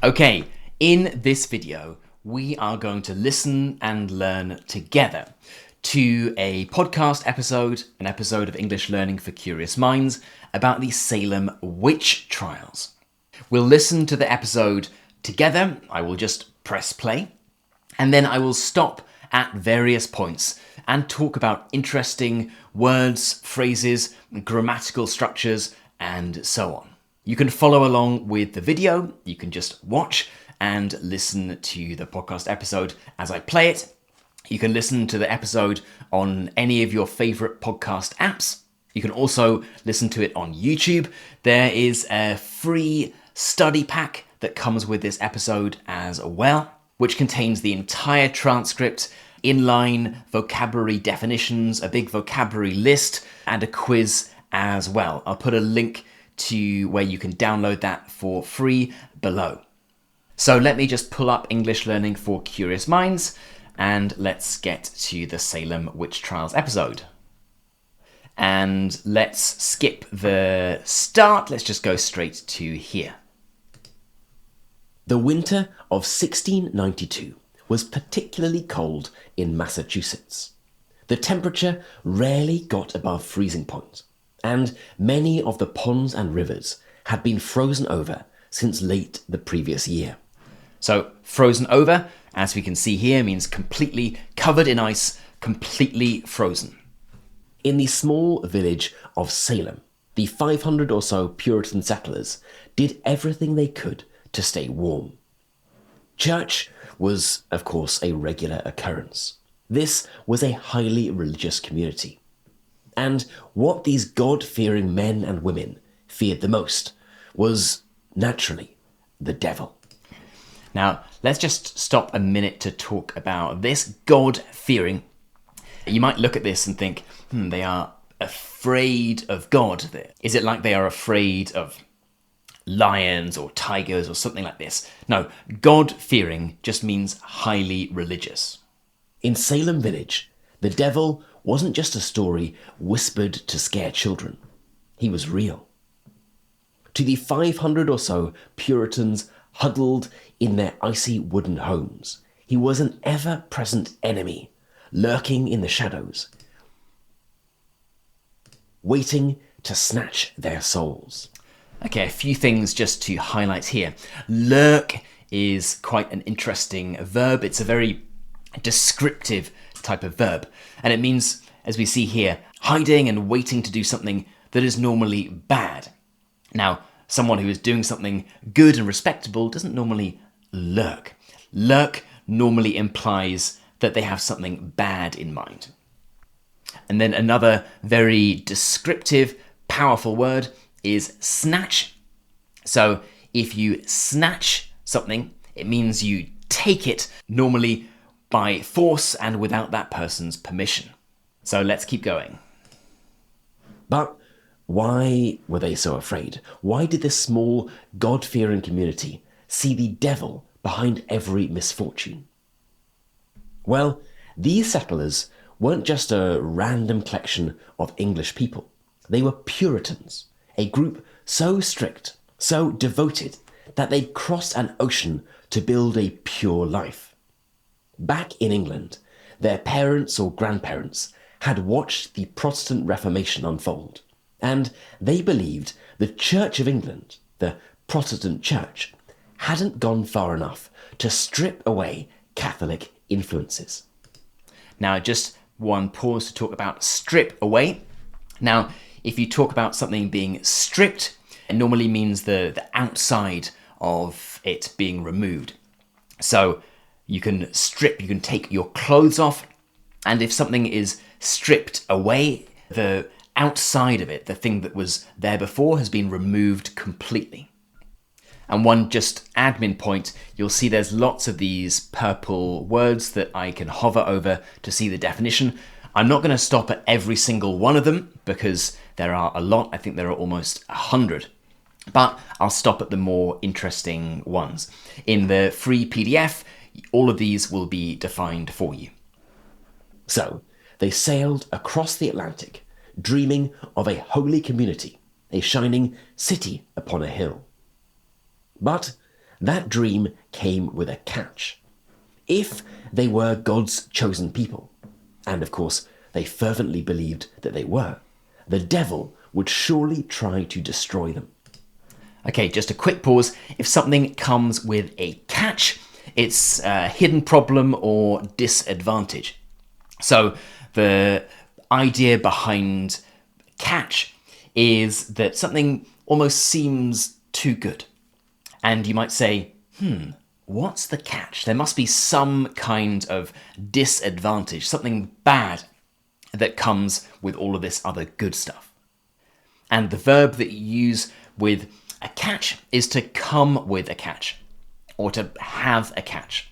Okay, in this video, we are going to listen and learn together to a podcast episode, an episode of English Learning for Curious Minds about the Salem Witch Trials. We'll listen to the episode together. I will just press play, and then I will stop at various points and talk about interesting words, phrases, grammatical structures, and so on. You can follow along with the video. You can just watch and listen to the podcast episode as I play it. You can listen to the episode on any of your favorite podcast apps. You can also listen to it on YouTube. There is a free study pack that comes with this episode as well, which contains the entire transcript, inline vocabulary definitions, a big vocabulary list, and a quiz as well. I'll put a link to where you can download that for free below. So let me just pull up English Learning for Curious Minds and let's get to the Salem Witch Trials episode. And let's skip the start. Let's just go straight to here. The winter of 1692 was particularly cold in Massachusetts. The temperature rarely got above freezing point, and many of the ponds and rivers had been frozen over since late the previous year. So frozen over, as we can see here, means completely covered in ice, completely frozen. In the small village of Salem, the 500 or so Puritan settlers did everything they could to stay warm. Church was, of course, a regular occurrence. This was a highly religious community. And what these God-fearing men and women feared the most was, naturally, the devil. Now, let's just stop a minute to talk about this God-fearing. You might look at this and think, they are afraid of God. Is it like they are afraid of lions or tigers or something like this? No, God-fearing just means highly religious. In Salem Village, the devil wasn't just a story whispered to scare children. He was real. To the 500 or so Puritans huddled in their icy wooden homes, he was an ever-present enemy, lurking in the shadows, waiting to snatch their souls. Okay, a few things just to highlight here. Lurk is quite an interesting verb. It's a very descriptive type of verb. And it means, as we see here, hiding and waiting to do something that is normally bad. Now, someone who is doing something good and respectable doesn't normally lurk. Lurk normally implies that they have something bad in mind. And then another very descriptive, powerful word is snatch. So if you snatch something, it means you take it, normally by force and without that person's permission. So let's keep going. But why were they so afraid? Why did this small, God-fearing community see the devil behind every misfortune? Well, these settlers weren't just a random collection of English people. They were Puritans, a group so strict, so devoted, that they'd crossed an ocean to build a pure life. Back in England, their parents or grandparents had watched the Protestant Reformation unfold, and they believed the Church of England, the Protestant Church, hadn't gone far enough to strip away Catholic influences. Now, just one pause to talk about strip away. Now, if you talk about something being stripped, it normally means the outside of it being removed. So you can strip, you can take your clothes off, and if something is stripped away, the outside of it, the thing that was there before, has been removed completely. And one just admin point, you'll see there's lots of these purple words that I can hover over to see the definition. I'm not going to stop at every single one of them because there are a lot. I think there are almost 100. But I'll stop at the more interesting ones. In the free PDF, all of these will be defined for you. So, they sailed across the Atlantic, dreaming of a holy community, a shining city upon a hill. But that dream came with a catch. If they were God's chosen people, and of course they fervently believed that they were, the devil would surely try to destroy them. Okay, just a quick pause. If something comes with a catch, it's a hidden problem or disadvantage. So the idea behind catch is that something almost seems too good. And you might say, what's the catch? There must be some kind of disadvantage, something bad that comes with all of this other good stuff. And the verb that you use with a catch is to come with a catch, or to have a catch.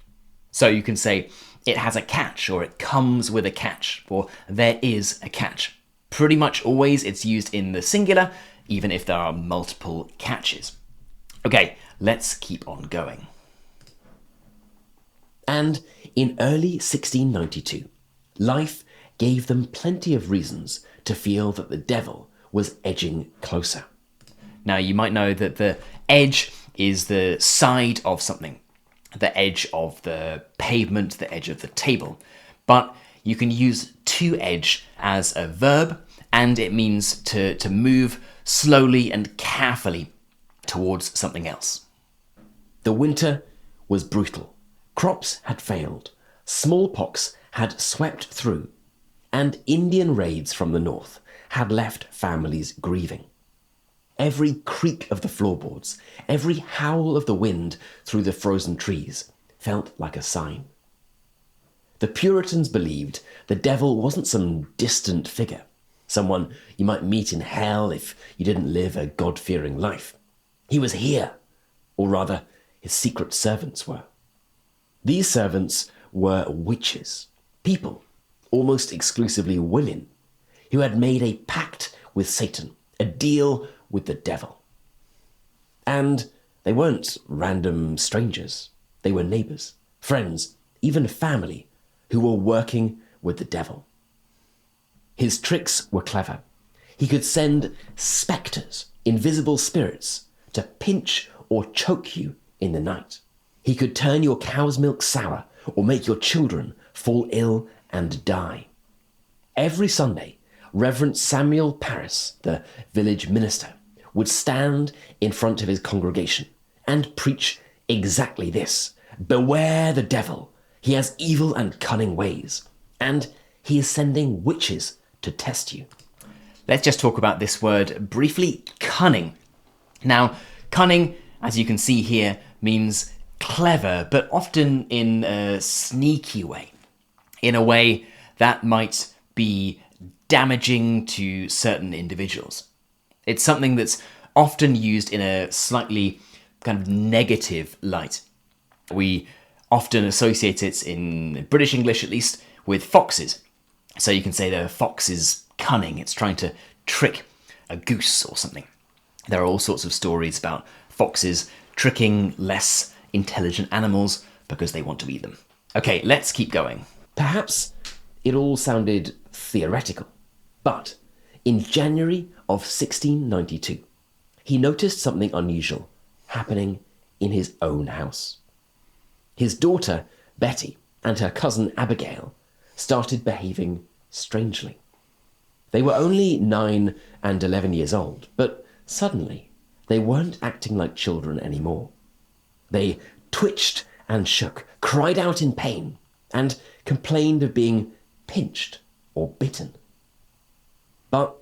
So you can say, it has a catch, or it comes with a catch, or there is a catch. Pretty much always it's used in the singular, even if there are multiple catches. Okay, let's keep on going. And in early 1692, life gave them plenty of reasons to feel that the devil was edging closer. Now, you might know that the edge is the side of something, the edge of the pavement, the edge of the table. But you can use to edge as a verb, and it means to move slowly and carefully towards something else. The winter was brutal. Crops had failed, smallpox had swept through, and Indian raids from the north had left families grieving. Every creak of the floorboards, every howl of the wind through the frozen trees felt like a sign. The Puritans believed the devil wasn't some distant figure, someone you might meet in hell if you didn't live a God-fearing life. He was here, or rather, his secret servants were. These servants were witches, people, almost exclusively women, who had made a pact with Satan, a deal with the devil. And they weren't random strangers. They were neighbors, friends, even family who were working with the devil. His tricks were clever. He could send spectres, invisible spirits, to pinch or choke you in the night. He could turn your cow's milk sour or make your children fall ill and die. Every Sunday, Reverend Samuel Parris, the village minister, would stand in front of his congregation and preach exactly this: beware the devil. He has evil and cunning ways, and he is sending witches to test you. Let's just talk about this word briefly, cunning. Now, cunning, as you can see here, means clever, but often in a sneaky way, in a way that might be damaging to certain individuals. It's something that's often used in a slightly kind of negative light. We often associate it, in British English at least, with foxes. So you can say the fox is cunning, it's trying to trick a goose or something. There are all sorts of stories about foxes tricking less intelligent animals because they want to eat them. Okay, let's keep going. Perhaps it all sounded theoretical, but in January of 1692, he noticed something unusual happening in his own house. His daughter, Betty, and her cousin Abigail started behaving strangely. They were only 9 and 11 years old, but suddenly they weren't acting like children anymore. They twitched and shook, cried out in pain, and complained of being pinched or bitten. But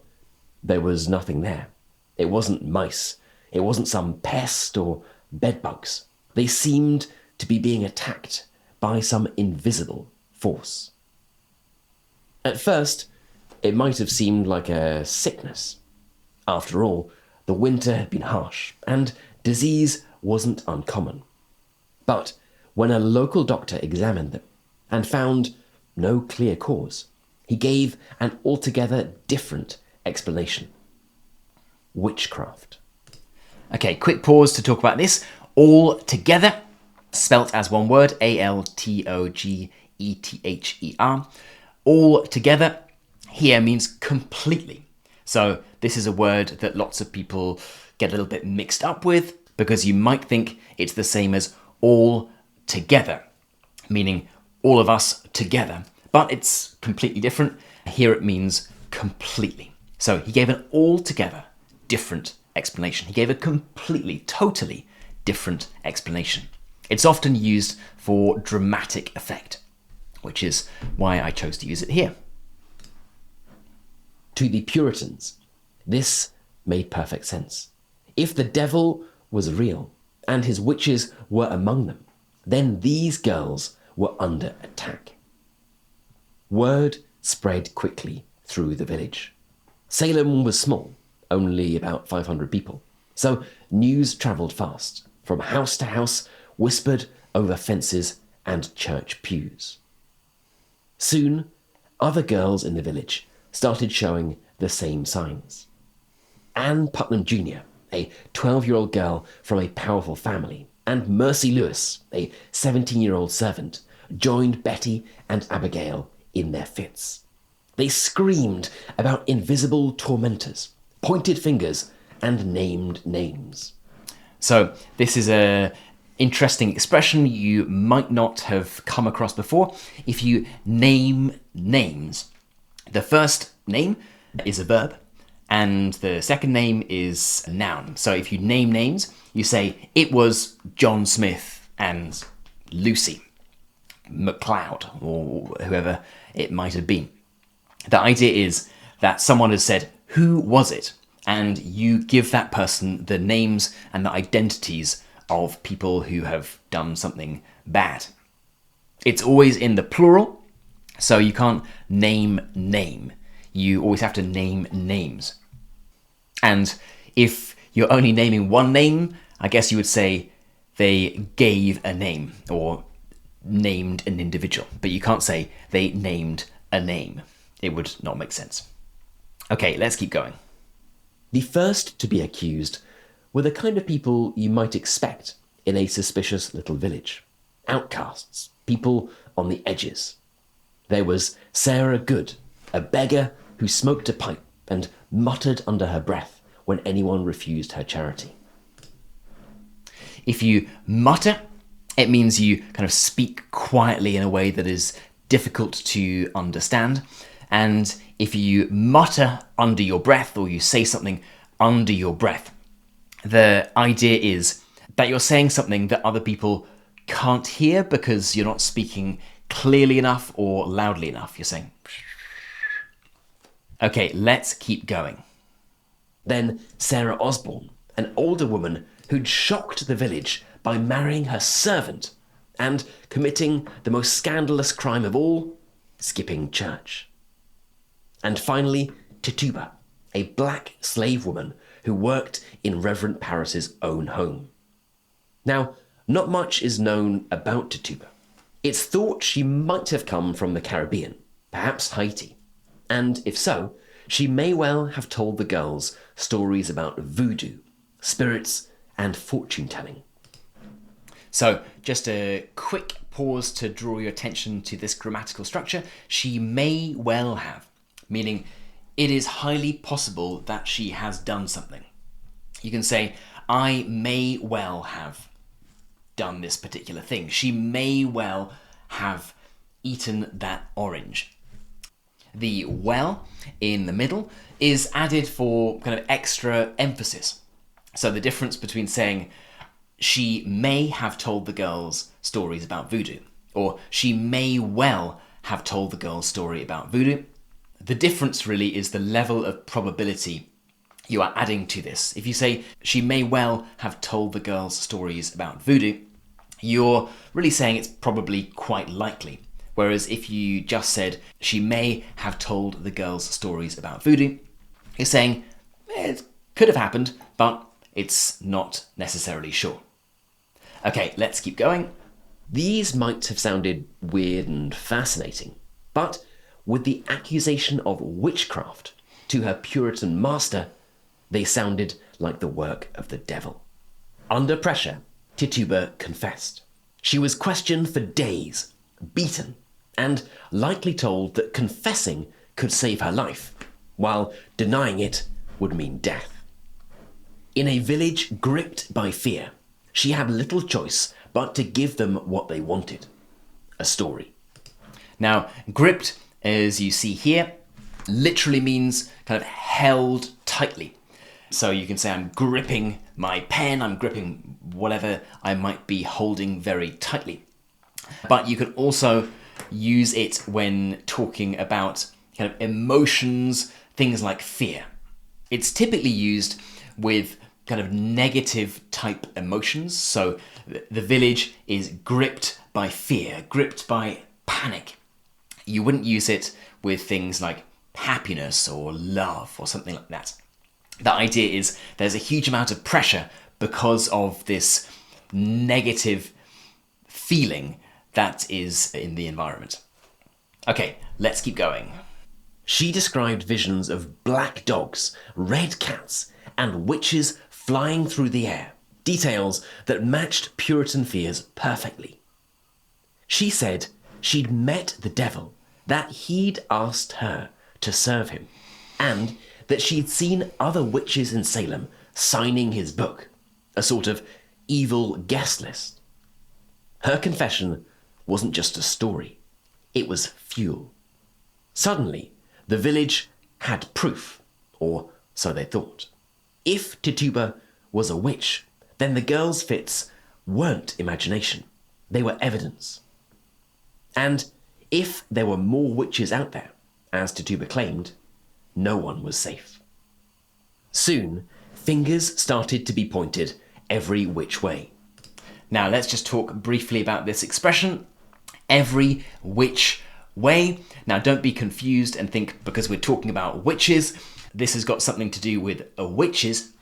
there was nothing there. It wasn't mice. It wasn't some pest or bedbugs. They seemed to be being attacked by some invisible force. At first, it might have seemed like a sickness. After all, the winter had been harsh, and disease wasn't uncommon. But when a local doctor examined them and found no clear cause, he gave an altogether different explanation: witchcraft. Okay, quick pause to talk about this. All together, spelt as one word, Altogether. All together here means completely. So this is a word that lots of people get a little bit mixed up with. because you might think it's the same as all together, meaning all of us together, but it's completely different. Here it means completely. So he gave an altogether different explanation. He gave a completely, totally different explanation. It's often used for dramatic effect, which is why I chose to use it here. To the Puritans, this made perfect sense. If the devil was real and his witches were among them, then these girls were under attack. Word spread quickly through the village. Salem was small, only about 500 people, so news travelled fast, from house to house, whispered over fences and church pews. Soon, other girls in the village started showing the same signs. Anne Putnam Jr., a 12-year-old girl from a powerful family, and Mercy Lewis, a 17-year-old servant, joined Betty and Abigail in their fits. They screamed about invisible tormentors, pointed fingers, and named names. So this is a interesting expression you might not have come across before. If you name names, the first name is a verb, and the second name is a noun. So if you name names, you say, it was John Smith and Lucy McLeod, or whoever it might have been. The idea is that someone has said, who was it? And you give that person the names and the identities of people who have done something bad. It's always in the plural, so you can't name. You always have to name names. And if you're only naming one name, I guess you would say they gave a name or named an individual. But you can't say they named a name. It would not make sense. Okay, let's keep going. The first to be accused were the kind of people you might expect in a suspicious little village. Outcasts, people on the edges. There was Sarah Good, a beggar who smoked a pipe and muttered under her breath when anyone refused her charity. If you mutter, it means you kind of speak quietly in a way that is difficult to understand. And if you mutter under your breath, or you say something under your breath, the idea is that you're saying something that other people can't hear because you're not speaking clearly enough or loudly enough. You're saying, okay, let's keep going. Then Sarah Osborne, an older woman who'd shocked the village by marrying her servant and committing the most scandalous crime of all, skipping church. And finally, Tituba, a black slave woman who worked in Reverend Parris's own home. Now, not much is known about Tituba. It's thought she might have come from the Caribbean, perhaps Haiti. And if so, she may well have told the girls stories about voodoo, spirits, and fortune-telling. So, just a quick pause to draw your attention to this grammatical structure. She may well have, meaning it is highly possible that she has done something. You can say, I may well have done this particular thing. She may well have eaten that orange. The well in the middle is added for kind of extra emphasis. So the difference between saying, she may have told the girls stories about voodoo, or she may well have told the girls story about voodoo, the difference really is the level of probability you are adding to this. If you say, she may well have told the girls stories about voodoo, you're really saying it's probably quite likely. Whereas if you just said, she may have told the girls stories about voodoo, you're saying, it could have happened, but it's not necessarily sure. Okay, let's keep going. These might have sounded weird and fascinating, but with the accusation of witchcraft to her Puritan master, they sounded like the work of the devil. Under pressure, Tituba confessed. She was questioned for days, beaten, and likely told that confessing could save her life, while denying it would mean death. In a village gripped by fear, she had little choice but to give them what they wanted. A story. Now, gripped, as you see here, literally means kind of held tightly. So you can say I'm gripping my pen, I'm gripping whatever I might be holding very tightly. But you could also use it when talking about kind of emotions, things like fear. It's typically used with kind of negative type emotions. So the village is gripped by fear, gripped by panic. You wouldn't use it with things like happiness or love or something like that. The idea is there's a huge amount of pressure because of this negative feeling that is in the environment. Okay, let's keep going. She described visions of black dogs, red cats, and witches flying through the air, details that matched Puritan fears perfectly. She said she'd met the devil, that he'd asked her to serve him, and that she'd seen other witches in Salem signing his book, a sort of evil guest list. Her confession wasn't just a story, it was fuel. Suddenly, the village had proof, or so they thought. If Tituba was a witch, then the girl's fits weren't imagination, they were evidence. And if there were more witches out there, as Tituba claimed, no one was safe. Soon, fingers started to be pointed every which way. Now let's just talk briefly about this expression, every which way. Now don't be confused and think because we're talking about witches, this has got something to do with witches.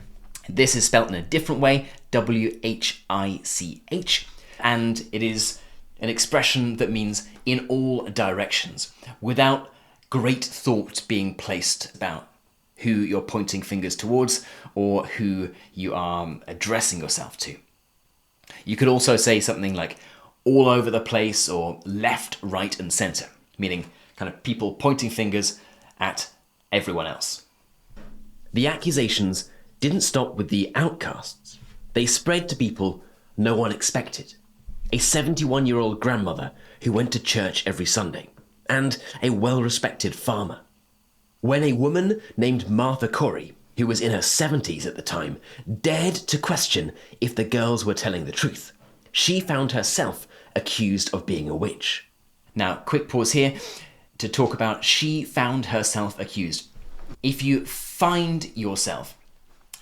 This is spelt in a different way, W-H-I-C-H, and it is an expression that means in all directions, without great thought being placed about who you're pointing fingers towards or who you are addressing yourself to. You could also say something like all over the place or left, right, and center, meaning kind of people pointing fingers at everyone else. The accusations didn't stop with the outcasts. They spread to people no one expected. A 71-year-old grandmother who went to church every Sunday, and a well-respected farmer. When a woman named Martha Corey, who was in her 70s at the time, dared to question if the girls were telling the truth, she found herself accused of being a witch. Now, quick pause here to talk about she found herself accused. If you find yourself,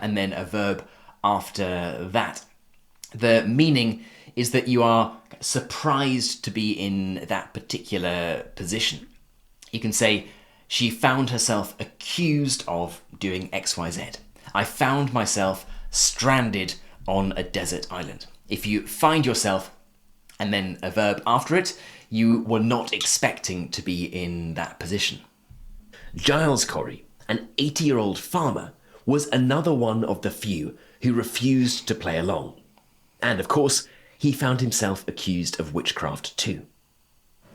and then a verb after that, the meaning is that you are surprised to be in that particular position. You can say, she found herself accused of doing XYZ. I found myself stranded on a desert island. If you find yourself, and then a verb after it, you were not expecting to be in that position. Giles Corey, an 80-year-old farmer, was another one of the few who refused to play along. And of course, he found himself accused of witchcraft too.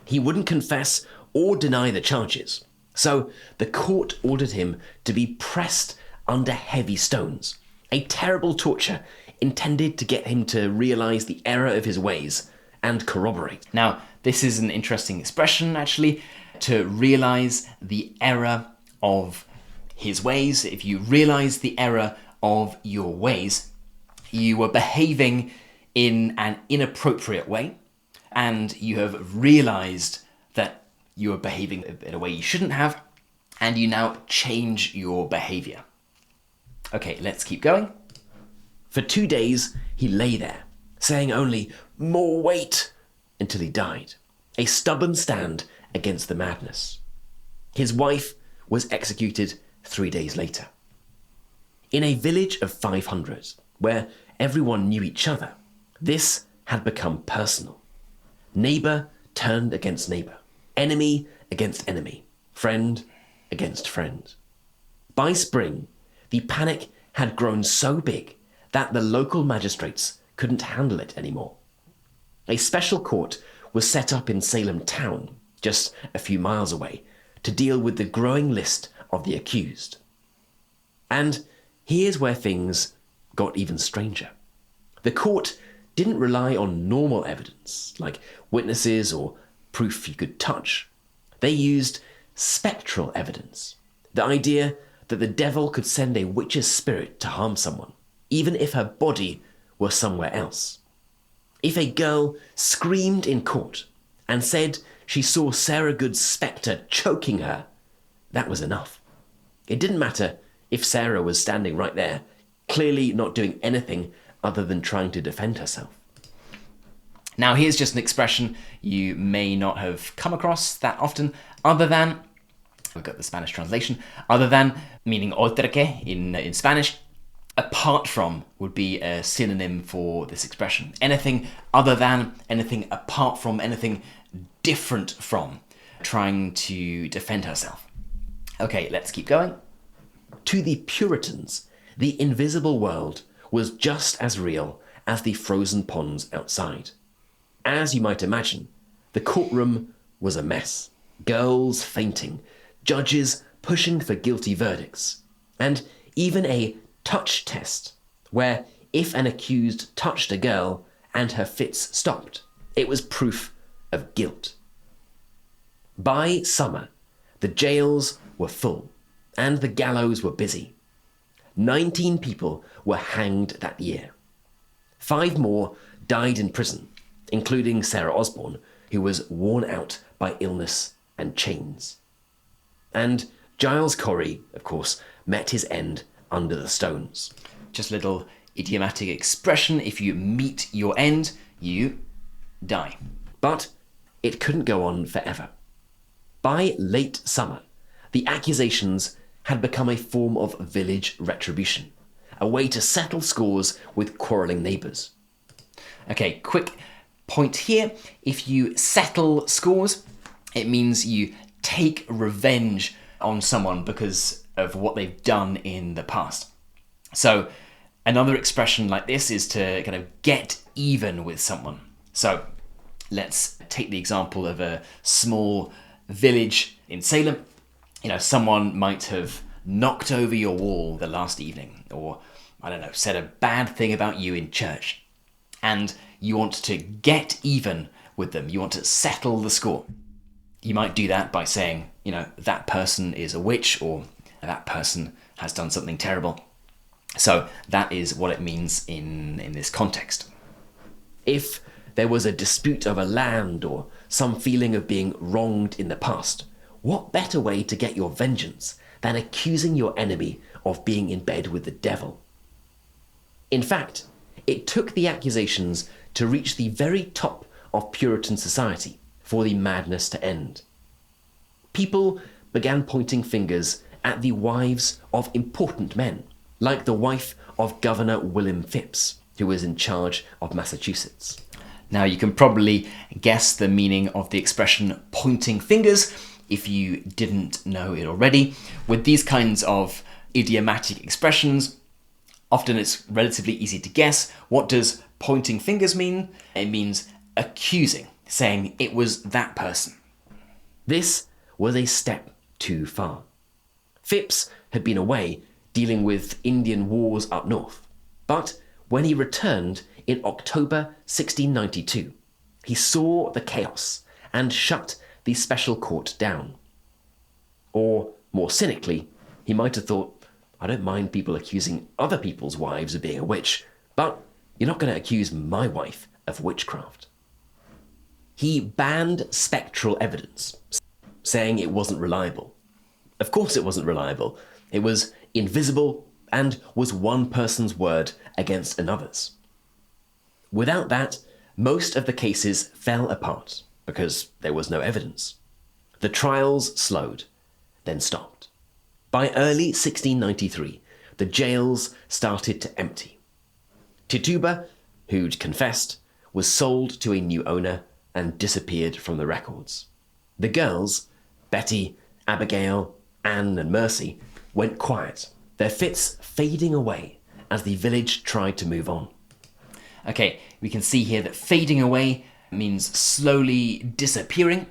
He wouldn't confess or deny the charges, so the court ordered him to be pressed under heavy stones, a terrible torture intended to get him to realize the error of his ways and corroborate. Now, this is an interesting expression, actually, to realize the error of his ways. If you realize the error of your ways, you were behaving in an inappropriate way, and you have realized that you are behaving in a way you shouldn't have, and you now change your behavior. Okay, let's keep going. For 2 days, he lay there, saying only, "More weight," until he died, a stubborn stand against the madness. His wife was executed 3 days later. In a village of 500, where everyone knew each other, this had become personal. Neighbour turned against neighbour, enemy against enemy, friend against friend. By spring, the panic had grown so big that the local magistrates couldn't handle it anymore. A special court was set up in Salem town, just a few miles away, to deal with the growing list of the accused. And here's where things got even stranger. The court didn't rely on normal evidence, like witnesses or proof you could touch. They used spectral evidence, the idea that the devil could send a witch's spirit to harm someone, even if her body were somewhere else. If a girl screamed in court and said she saw Sarah Good's spectre choking her, that was enough. It didn't matter if Sarah was standing right there, clearly not doing anything other than trying to defend herself. Now, here's just an expression you may not have come across that often, other than, we've got the Spanish translation, other than, meaning otro que in Spanish. Apart from would be a synonym for this expression. Anything other than, anything apart from, anything different from, trying to defend herself. Okay, let's keep going. To the Puritans, the invisible world was just as real as the frozen ponds outside. As you might imagine, the courtroom was a mess. Girls fainting, judges pushing for guilty verdicts, and even a touch test, where if an accused touched a girl and her fits stopped, it was proof of guilt. By summer, the jails were full and the gallows were busy. 19 people were hanged that year. 5 more died in prison, including Sarah Osborne, who was worn out by illness and chains. And Giles Corey, of course, met his end under the stones. Just a little idiomatic expression. If you meet your end, you die. But it couldn't go on forever. By late summer, the accusations had become a form of village retribution, a way to settle scores with quarrelling neighbours. Okay, quick point here. If you settle scores, it means you take revenge on someone because of what they've done in the past. So another expression like this is to kind of get even with someone. So let's take the example of a small village in Salem. You know, someone might have knocked over your wall the last evening, or, I don't know, said a bad thing about you in church. And you want to get even with them. You want to settle the score. You might do that by saying, you know, that person is a witch, or that person has done something terrible. So that is what it means in this context. If there was a dispute over land or some feeling of being wronged in the past, what better way to get your vengeance than accusing your enemy of being in bed with the devil? In fact, it took the accusations to reach the very top of Puritan society for the madness to end. People began pointing fingers at the wives of important men, like the wife of Governor William Phips, who was in charge of Massachusetts. Now, you can probably guess the meaning of the expression pointing fingers if you didn't know it already. With these kinds of idiomatic expressions, often it's relatively easy to guess. What does pointing fingers mean? It means accusing, saying it was that person. This was a step too far. Phips had been away dealing with Indian wars up north, but when he returned in October 1692, he saw the chaos and shut the special court down. Or, more cynically, he might have thought, I don't mind people accusing other people's wives of being a witch, but you're not going to accuse my wife of witchcraft. He banned spectral evidence, saying it wasn't reliable. Of course it wasn't reliable. It was invisible and was one person's word against another's. Without that, most of the cases fell apart because there was no evidence. The trials slowed, then stopped. By early 1693, the jails started to empty. Tituba, who'd confessed, was sold to a new owner and disappeared from the records. The girls, Betty, Abigail, Anne and Mercy, went quiet, their fits fading away as the village tried to move on. Okay, we can see here that fading away means slowly disappearing.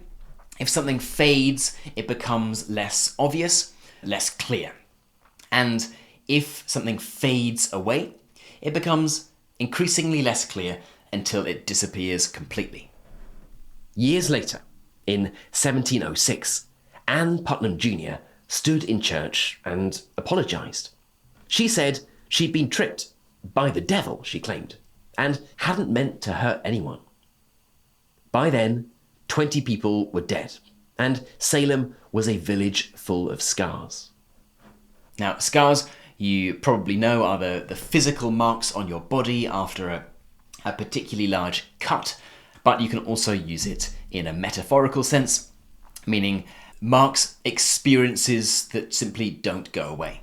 If something fades, it becomes less obvious, less clear. And if something fades away, it becomes increasingly less clear until it disappears completely. Years later, in 1706, Anne Putnam Jr. stood in church and apologised. She said she'd been tricked by the devil, she claimed, and hadn't meant to hurt anyone. By then, 20 people were dead, and Salem was a village full of scars. Now, scars, you probably know, are the physical marks on your body after a particularly large cut, but you can also use it in a metaphorical sense, meaning marks experiences that simply don't go away.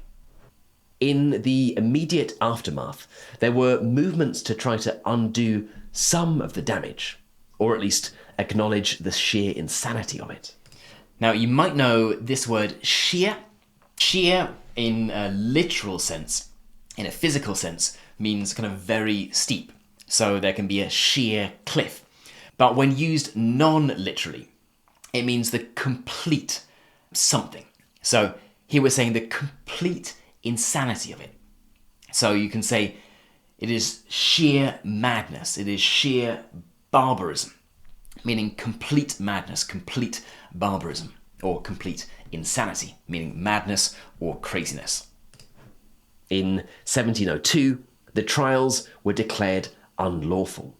In the immediate aftermath, there were movements to try to undo some of the damage, or at least acknowledge the sheer insanity of it. Now, you might know this word sheer. Sheer, in a literal sense, in a physical sense, means kind of very steep. So there can be a sheer cliff. But when used non-literally, it means the complete something. So here we're saying the complete insanity of it. So you can say it is sheer madness, it is sheer barbarism, meaning complete madness, complete barbarism, or complete insanity, meaning madness or craziness. In 1702, the trials were declared unlawful.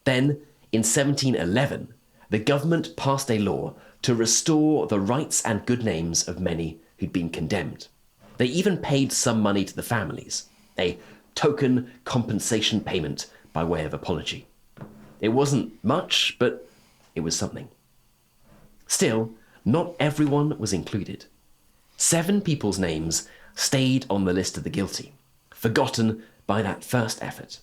Then, in 1711, the government passed a law to restore the rights and good names of many who'd been condemned. They even paid some money to the families, a token compensation payment by way of apology. It wasn't much, but it was something. Still, not everyone was included. 7 people's names stayed on the list of the guilty, forgotten by that first effort.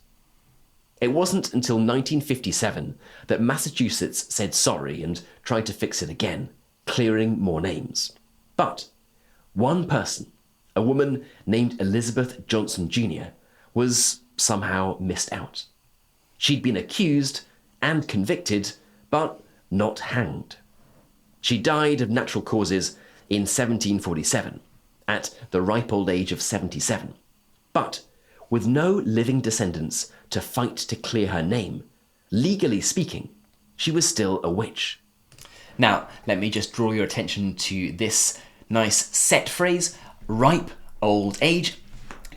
It wasn't until 1957 that Massachusetts said sorry and tried to fix it again, clearing more names. But one person, a woman named Elizabeth Johnson Jr., was somehow missed out. She'd been accused and convicted, but not hanged. She died of natural causes in 1747, at the ripe old age of 77. But with no living descendants to fight to clear her name, legally speaking, she was still a witch. Now, let me just draw your attention to this nice set phrase, ripe old age.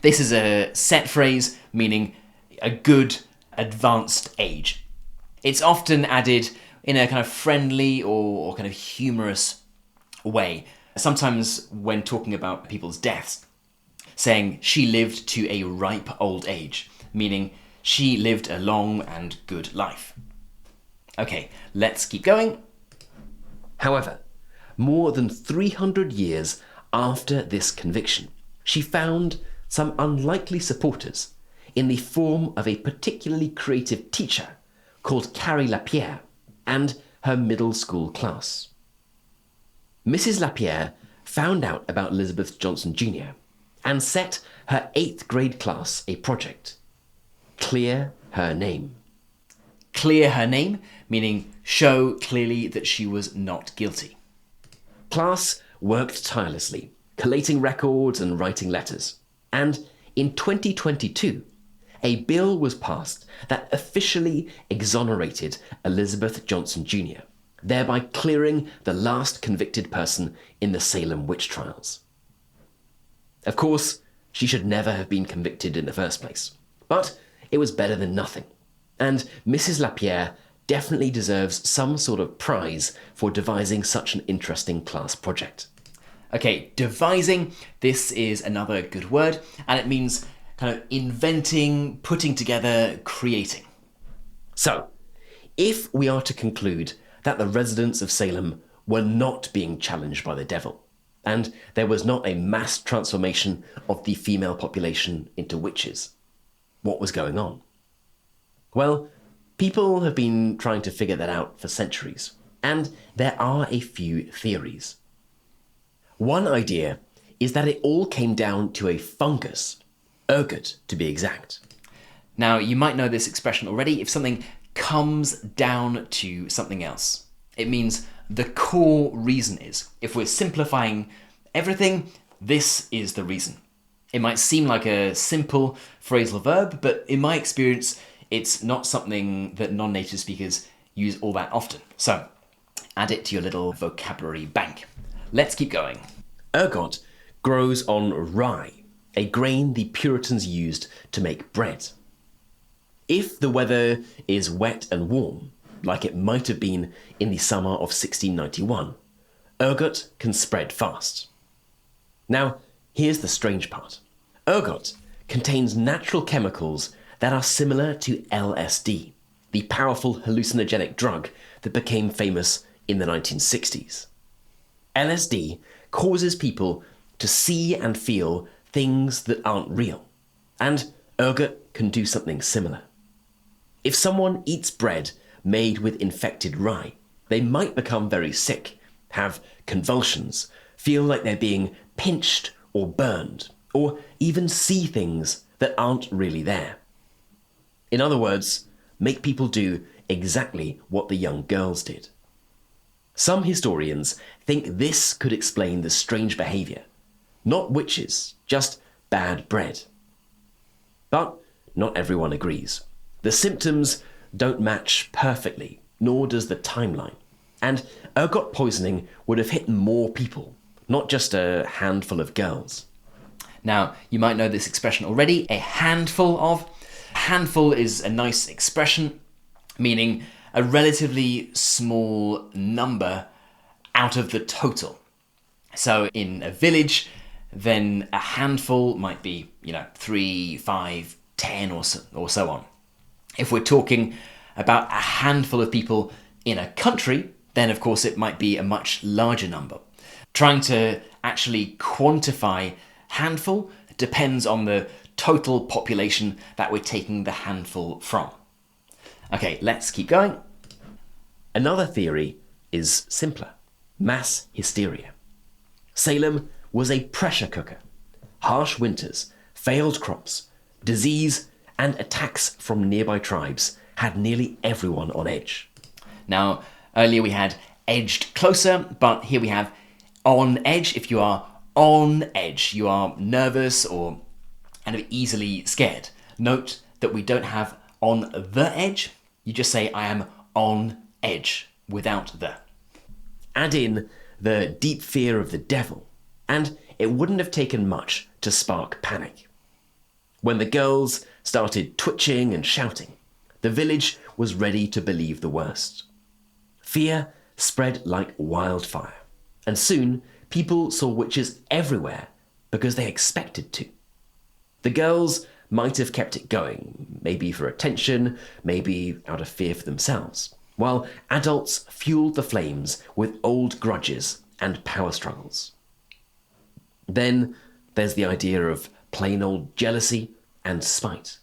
This is a set phrase meaning a good advanced age. It's often added in a kind of friendly or kind of humorous way. Sometimes when talking about people's deaths, saying she lived to a ripe old age, meaning she lived a long and good life. Okay, let's keep going. However, more than 300 years after this conviction, she found some unlikely supporters in the form of a particularly creative teacher called Carrie Lapierre and her middle school class. Mrs. Lapierre found out about Elizabeth Johnson Jr. and set her 8th grade class a project. Clear her name. Clear her name, meaning show clearly that she was not guilty. Class worked tirelessly, collating records and writing letters. And in 2022, a bill was passed that officially exonerated Elizabeth Johnson Jr., thereby clearing the last convicted person in the Salem Witch Trials. Of course, she should never have been convicted in the first place, but it was better than nothing, and Mrs. Lapierre definitely deserves some sort of prize for devising such an interesting class project. Okay, devising, this is another good word, and it means kind of inventing, putting together, creating. So, if we are to conclude that the residents of Salem were not being challenged by the devil, and there was not a mass transformation of the female population into witches, what was going on? Well, people have been trying to figure that out for centuries, and there are a few theories. One idea is that it all came down to a fungus, ergot to be exact. Now, you might know this expression already. If something comes down to something else, it means the core reason is. If we're simplifying everything, this is the reason. It might seem like a simple phrasal verb, but in my experience, it's not something that non-native speakers use all that often. So add it to your little vocabulary bank. Let's keep going. Ergot grows on rye, a grain the Puritans used to make bread. If the weather is wet and warm, like it might have been in the summer of 1691, ergot can spread fast. Now, here's the strange part. Ergot contains natural chemicals that are similar to LSD, the powerful hallucinogenic drug that became famous in the 1960s. LSD causes people to see and feel things that aren't real, and ergot can do something similar. If someone eats bread made with infected rye, they might become very sick, have convulsions, feel like they're being pinched or burned, or even see things that aren't really there. In other words, make people do exactly what the young girls did. Some historians think this could explain the strange behaviour. Not witches, just bad bread. But not everyone agrees. The symptoms don't match perfectly, nor does the timeline. And ergot poisoning would have hit more people, not just a handful of girls. Now, you might know this expression already, a handful of. Handful is a nice expression, meaning a relatively small number out of the total. So in a village, then a handful might be, 3, 5, 10 or so on. If we're talking about a handful of people in a country, then of course it might be a much larger number. Trying to actually quantify handful depends on the total population that we're taking the handful from. Okay, let's keep going. Another theory is simpler. Mass hysteria. Salem was a pressure cooker. Harsh winters, failed crops, disease, and attacks from nearby tribes had nearly everyone on edge. Now, earlier we had edged closer, but here we have on edge. If you are on edge, you are nervous or kind of easily scared. Note that we don't have on the edge. You just say, I am on edge, without the. Add in the deep fear of the devil, and it wouldn't have taken much to spark panic. When the girls started twitching and shouting, the village was ready to believe the worst. Fear spread like wildfire, and soon people saw witches everywhere because they expected to. The girls might have kept it going, maybe for attention, maybe out of fear for themselves, while adults fueled the flames with old grudges and power struggles. Then there's the idea of plain old jealousy and spite.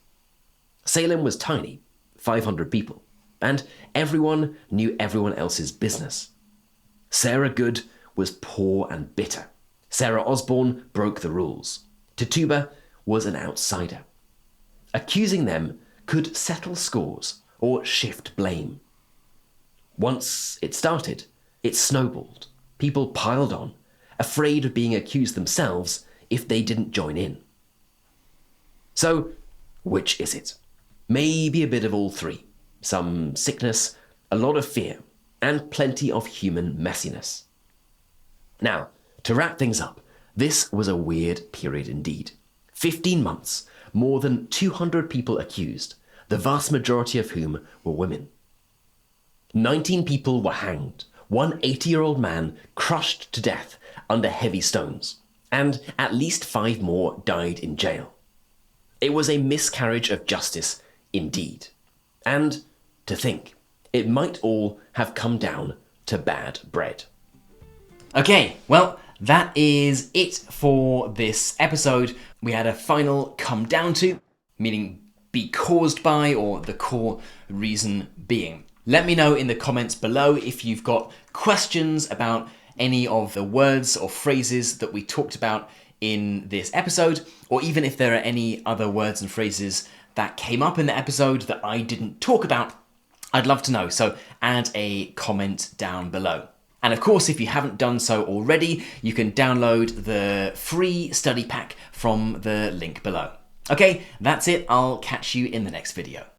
Salem was tiny, 500 people, and everyone knew everyone else's business. Sarah Good was poor and bitter. Sarah Osborne broke the rules. Tituba was an outsider. Accusing them could settle scores or shift blame. Once it started, it snowballed. People piled on, afraid of being accused themselves if they didn't join in. So, which is it? Maybe a bit of all three. Some sickness, a lot of fear, and plenty of human messiness. Now, to wrap things up, this was a weird period indeed. 15 months, more than 200 people accused, the vast majority of whom were women. 19 people were hanged, one 80-year-old man crushed to death under heavy stones, and at least 5 more died in jail. It was a miscarriage of justice indeed. And to think, it might all have come down to bad bread. Okay, well, that is it for this episode. We had a final come down to, meaning be caused by, or the core reason being. Let me know in the comments below if you've got questions about any of the words or phrases that we talked about in this episode, or even if there are any other words and phrases that came up in the episode that I didn't talk about. I'd love to know, so add a comment down below. And of course, if you haven't done so already, you can download the free study pack from the link below. Okay, that's it. I'll catch you in the next video.